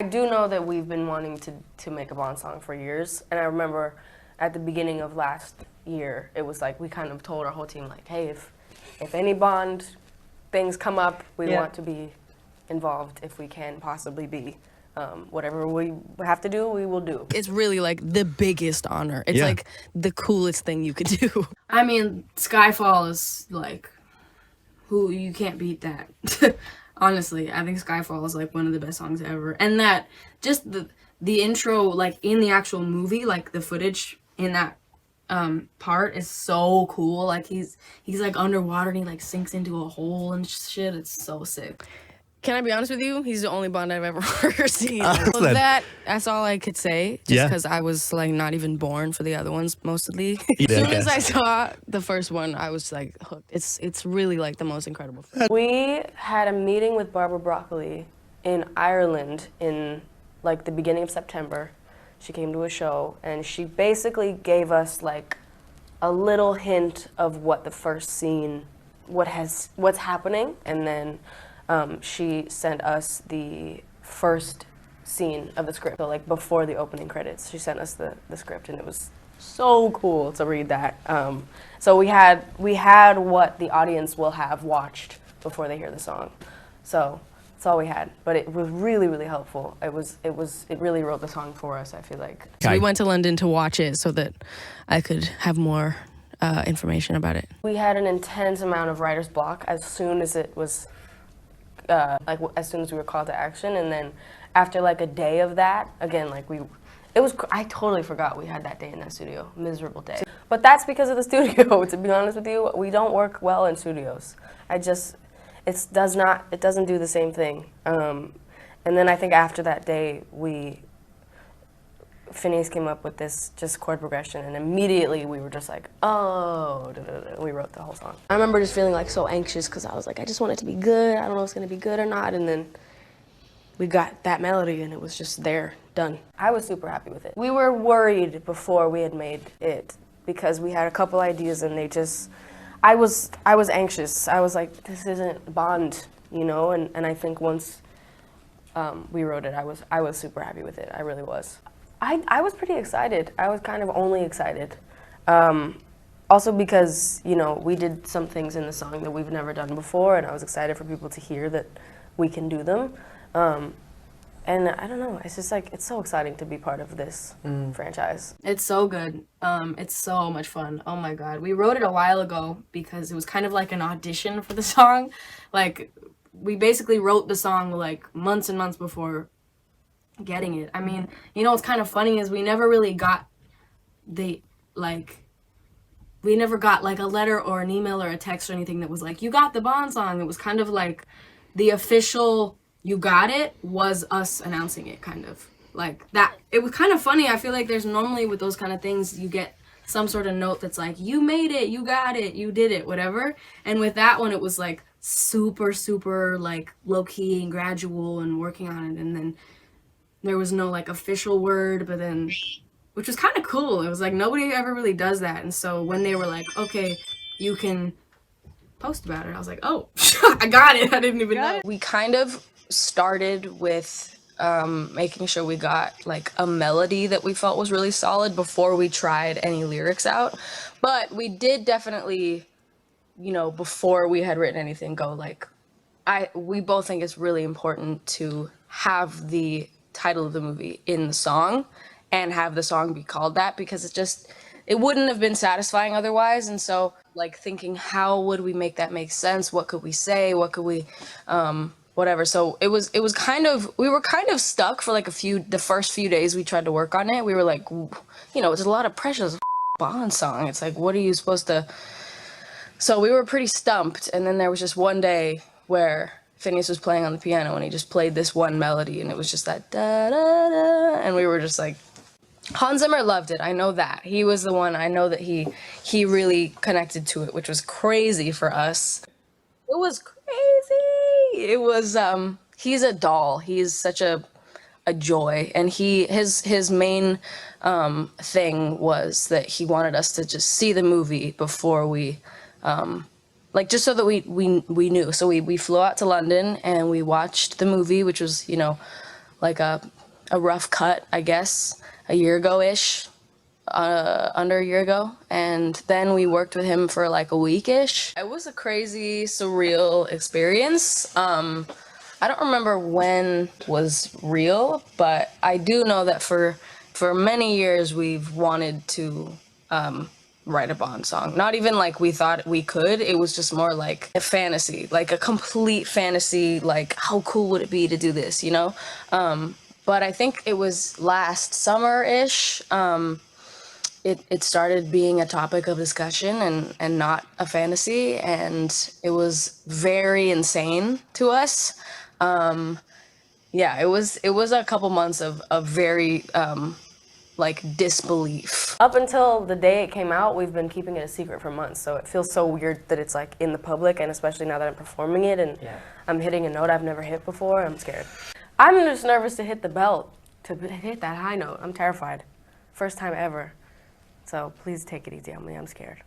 I do know that we've been wanting to make a Bond song for years, and I remember at the beginning of last year, it was like we kind of told our whole team like, hey, if any Bond things come up, we want to be involved if we can possibly be. Whatever we have to do, we will do. It's really like the biggest honor. It's like the coolest thing you could do. I mean, Skyfall is like, who, you can't beat that. Honestly, I think Skyfall is like one of the best songs ever. And that, just the intro, like in the actual movie, like the footage in that part is so cool. Like he's like underwater and he like sinks into a hole and shit. It's so sick. Can I be honest with you? He's the only Bond I've ever seen. That's all I could say. Just because I was like not even born for the other ones, mostly. As soon as I saw the first one, I was like hooked. It's really like the most incredible film. We had a meeting with Barbara Broccoli in Ireland in like the beginning of September. She came to a show and she basically gave us like a little hint of what the first scene, what's happening, and then she sent us the first scene of the script. So like before the opening credits, she sent us the script, and it was so cool to read that. So we had what the audience will have watched before they hear the song. So that's all we had, but it was really, really helpful. It really wrote the song for us, I feel like. So we went to London to watch it so that I could have more information about it. We had an intense amount of writer's block as soon as it was as soon as we were called to action, and then after like a day of that, again, like I totally forgot we had that day in that studio, miserable day. But that's because of the studio, to be honest with you. We don't work well in studios. It doesn't do the same thing. And then I think after that day, Phineas came up with this just chord progression, and immediately we were just like, oh, we wrote the whole song. I remember just feeling like so anxious because I was like, I just want it to be good. I don't know if it's gonna be good or not. And then we got that melody and it was just there, done. I was super happy with it. We were worried before we had made it because we had a couple ideas and I was anxious. I was like, this isn't Bond, you know? And I think once we wrote it, I was super happy with it. I really was. I was pretty excited. I was kind of only excited. Also because, you know, we did some things in the song that we've never done before, and I was excited for people to hear that we can do them. And I don't know, it's just like, it's so exciting to be part of this franchise. It's so good. It's so much fun. Oh my God. We wrote it a while ago because it was kind of like an audition for the song. Like, we basically wrote the song like months and months before getting it. I mean, you know what's kind of funny is we never really got like a letter or an email or a text or anything that was like, you got the Bond song. It was kind of like the official you got it was us announcing it, kind of like that. It was kind of funny. I feel like there's normally with those kind of things you get some sort of note that's like, you made it, you got it, you did it, whatever. And with that one, it was like super like low-key and gradual and working on it. And then there was no like official word, but then, which was kind of cool. It was like nobody ever really does that. And so when they were like, okay, you can post about it, I was like, oh, I got it. I didn't even know. We kind of started with making sure we got like a melody that we felt was really solid before we tried any lyrics out. But we did definitely, you know, before we had written anything, go like, we both think it's really important to have the title of the movie in the song and have the song be called that, because it wouldn't have been satisfying otherwise. And so like thinking, how would we make that make sense? What could we say? What could we, whatever. So we were kind of stuck for like the first few days we tried to work on it. We were like, you know, there's a lot of pressure. It's a Bond song. It's like, what are you supposed to? So we were pretty stumped. And then there was just one day where Phineas was playing on the piano and he just played this one melody and it was just that da da da, and we were just like, Hans Zimmer loved it. I know that. He was the one. I know that he really connected to it, which was crazy for us. It was crazy. It was he's a doll. He's such a joy, and his main thing was that he wanted us to just see the movie before we like, just so that we knew. So we flew out to London and we watched the movie, which was, you know, like a rough cut, I guess, a year ago-ish, under a year ago. And then we worked with him for like a week-ish. It was a crazy, surreal experience. I don't remember when was real, but I do know that for many years we've wanted to write a Bond song. Not even like we thought we could. It was just more like a fantasy, like a complete fantasy. Like, how cool would it be to do this, you know? But I think it was last summer-ish. It started being a topic of discussion and not a fantasy, and it was very insane to us. Yeah, it was a couple months of very like disbelief. Up until the day it came out, we've been keeping it a secret for months, so it feels so weird that it's like in the public, and especially now that I'm performing it and I'm hitting a note I've never hit before, I'm scared. I'm just nervous to hit the belt, to hit that high note. I'm terrified. First time ever. So please take it easy on me, I'm scared.